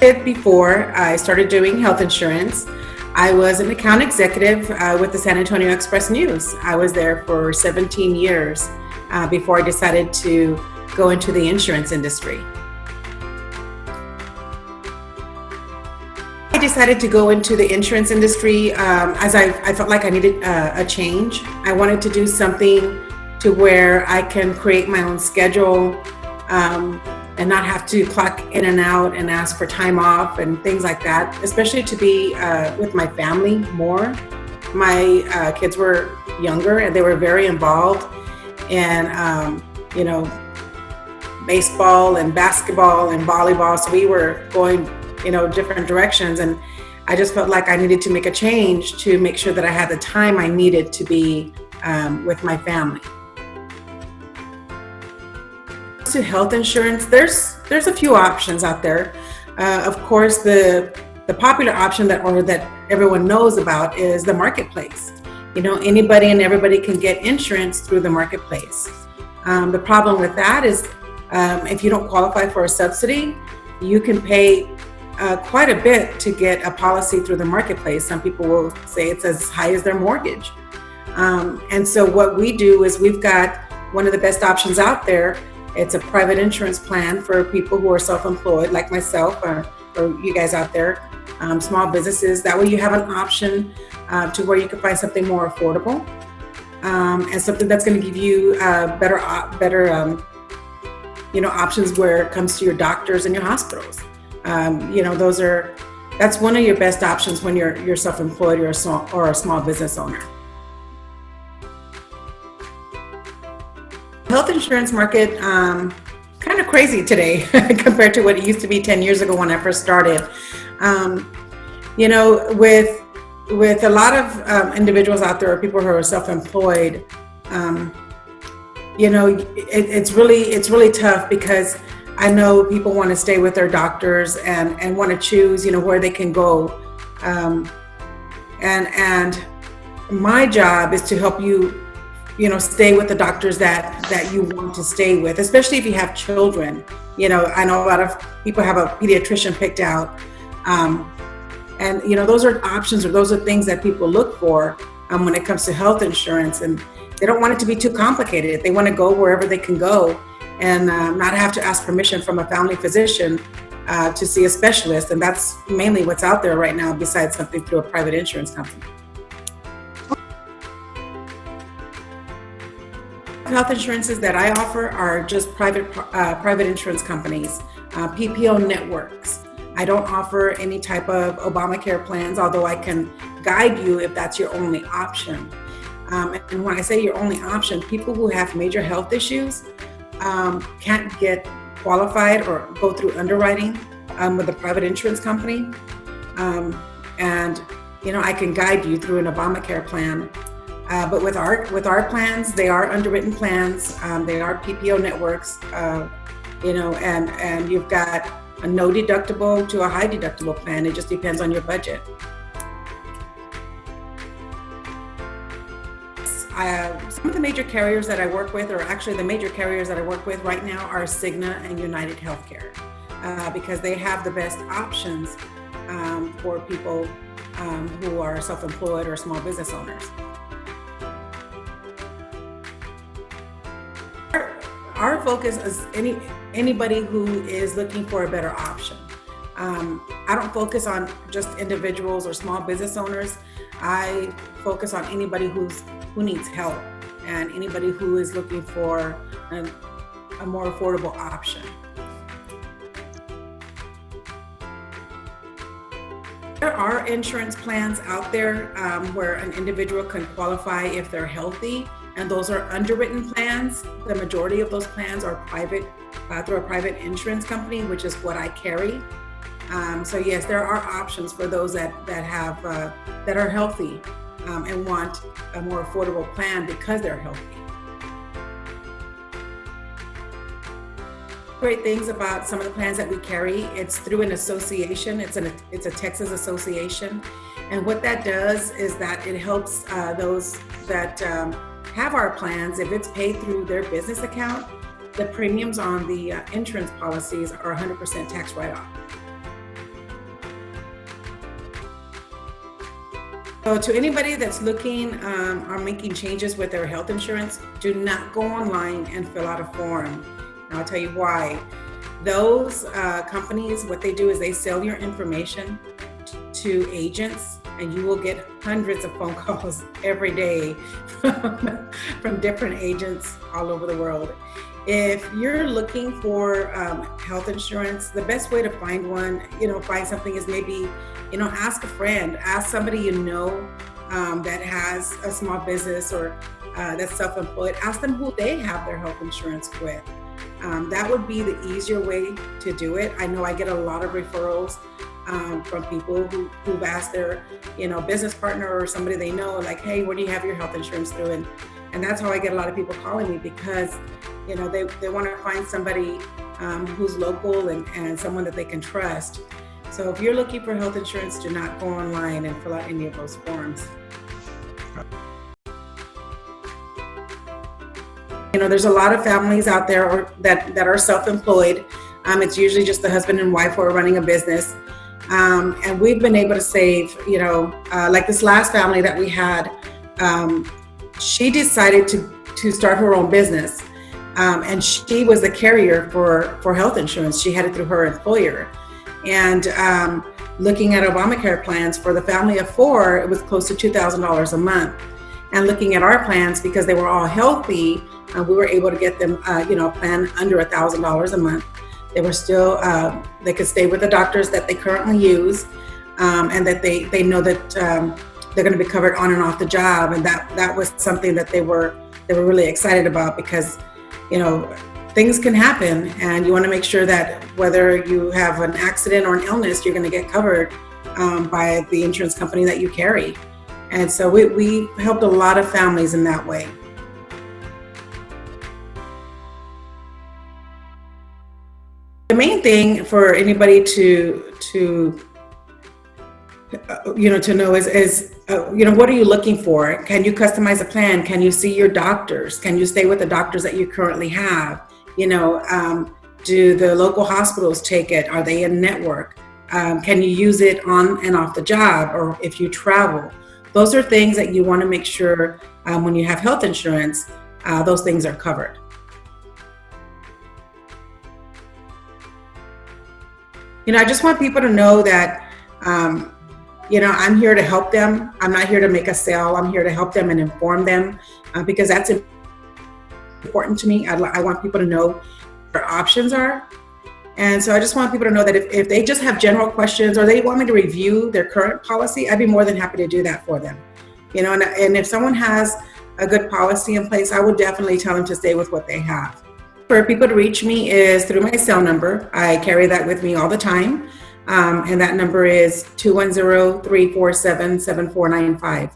Before I started doing health insurance, I was an account executive with the San Antonio Express News. I was there for 17 years before I decided to go into the insurance industry. I decided to go into the insurance industry as I felt like I needed a change. I wanted to do something to where I can create my own schedule and not have to clock in and out and ask for time off and things like that, especially to be with my family more. My kids were younger and they were very involved in, baseball and basketball and volleyball. So we were going, different directions. And I just felt like I needed to make a change to make sure that I had the time I needed to be with my family. To health insurance, there's a few options out there. Of course, the popular option that everyone knows about is the marketplace. Anybody and everybody can get insurance through the marketplace. The problem with that is if you don't qualify for a subsidy, you can pay quite a bit to get a policy through the marketplace. Some people will say it's as high as their mortgage. And so what we do is we've got one of the best options out there. It's a private insurance plan for people who are self-employed, like myself or you guys out there, small businesses. That way you have an option to where you can find something more affordable and something that's going to give you better options where it comes to your doctors and your hospitals. That's one of your best options when you're self-employed or a small business owner. Health insurance market kind of crazy today compared to what it used to be 10 years ago when I first started. With a lot of individuals out there, or people who are self-employed, it's really tough because I know people want to stay with their doctors and want to choose, where they can go. And my job is to help you stay with the doctors that you want to stay with, especially if you have children. I know a lot of people have a pediatrician picked out. And those are options, or those are things that people look for when it comes to health insurance. And they don't want it to be too complicated. They want to go wherever they can go and not have to ask permission from a family physician to see a specialist. And that's mainly what's out there right now, besides something through a private insurance company. Health insurances that I offer are just private insurance companies, PPO networks. I don't offer any type of Obamacare plans, although I can guide you if that's your only option. And when I say your only option, people who have major health issues can't get qualified or go through underwriting with a private insurance company. And I can guide you through an Obamacare plan. But with our plans, they are underwritten plans. They are PPO networks, and you've got a no deductible to a high deductible plan. It just depends on your budget. Some of the major carriers that I work with, or actually the major carriers that I work with right now, are Cigna and United Healthcare, because they have the best options for people who are self-employed or small business owners. Our focus is anybody who is looking for a better option. I don't focus on just individuals or small business owners. I focus on anybody who needs help and anybody who is looking for a more affordable option. There are insurance plans out there where an individual can qualify if they're healthy, and those are underwritten plans. The majority of those plans are private through a private insurance company, which is what I carry. So yes, there are options for those that are healthy and want a more affordable plan because they're healthy. Great things about some of the plans that we carry, it's through an association. It's a Texas association, and what that does is that it helps those that have our plans. If it's paid through their business account, the premiums on the insurance policies are 100% tax write-off. So to anybody that's looking or making changes with their health insurance, do not go online and fill out a form. And I'll tell you why. Those companies, what they do is they sell your information to agents, and you will get hundreds of phone calls every day from different agents all over the world. If you're looking for health insurance, the best way to find one, find something is maybe, ask a friend, ask somebody that has a small business or that's self-employed. Ask them who they have their health insurance with. That would be the easier way to do it. I know I get a lot of referrals from people who've asked their, business partner or somebody they know, like, hey, where do you have your health insurance through? And that's how I get a lot of people calling me, because, they want to find somebody who's local and someone that they can trust. So if you're looking for health insurance, do not go online and fill out any of those forms. There's a lot of families out there that are self-employed. It's usually just the husband and wife who are running a business. And we've been able to save, like this last family that we had, she decided to start her own business. And she was the carrier for health insurance. She had it through her employer. And looking at Obamacare plans for the family of 4, it was close to $2,000 a month. And looking at our plans, because they were all healthy, we were able to get them, a plan under $1,000 a month. They were still, they could stay with the doctors that they currently use, and that they know that they're going to be covered on and off the job. And that was something that they were really excited about, because, things can happen, and you want to make sure that whether you have an accident or an illness, you're going to get covered by the insurance company that you carry. And so we helped a lot of families in that way. The main thing for anybody to know is what are you looking for? Can you customize a plan? Can you see your doctors? Can you stay with the doctors that you currently have? Do the local hospitals take it? Are they in network? Can you use it on and off the job, or if you travel? Those are things that you want to make sure when you have health insurance, those things are covered. I just want people to know that, I'm here to help them. I'm not here to make a sale. I'm here to help them and inform them, because that's important to me. I want people to know what their options are. And so I just want people to know that if they just have general questions, or they want me to review their current policy, I'd be more than happy to do that for them. And if someone has a good policy in place, I would definitely tell them to stay with what they have. For people to reach me is through my cell number. I carry that with me all the time. And that number is 210-347-7495.